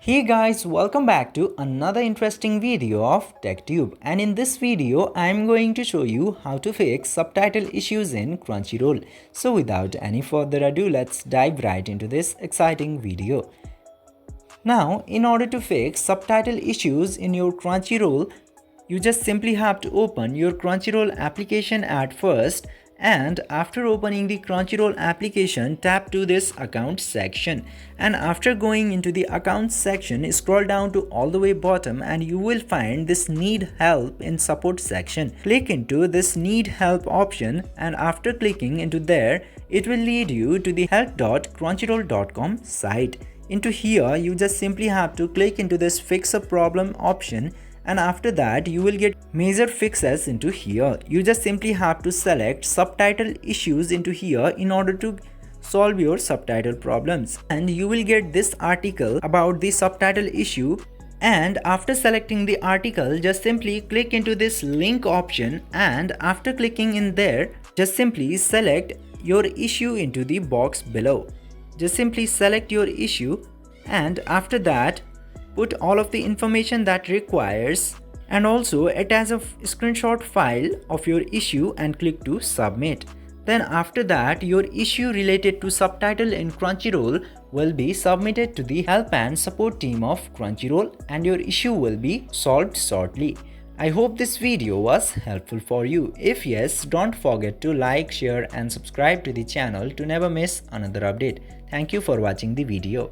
Hey guys, welcome back to another interesting video of TechTube, and in this video I am going to show you how to fix subtitle issues in Crunchyroll. So without any further ado, let's dive right into this exciting video. Now, in order to fix subtitle issues in your Crunchyroll, you just simply have to open your Crunchyroll application at first, and after opening the Crunchyroll application, tap to this account section, and after going into the accounts section, scroll down to all the way bottom and you will find this need help in support section. Click into this need help option, and after clicking into there, it will lead you to the help.crunchyroll.com site. Into here, you just simply have to click into this fix a problem option, and after that you will get major fixes into here. You just simply have to select subtitle issues into here in order to solve your subtitle problems, and you will get this article about the subtitle issue. And after selecting the article, just simply click into this link option, and after clicking in there, just simply select your issue into the box below. Just simply select your issue, and after that put all of the information that requires, and also attach a screenshot file of your issue and click to submit. Then after that, your issue related to subtitle in Crunchyroll will be submitted to the help and support team of Crunchyroll, and your issue will be solved shortly. I hope this video was helpful for you. If yes, don't forget to like, share and subscribe to the channel to never miss another update. Thank you for watching the video.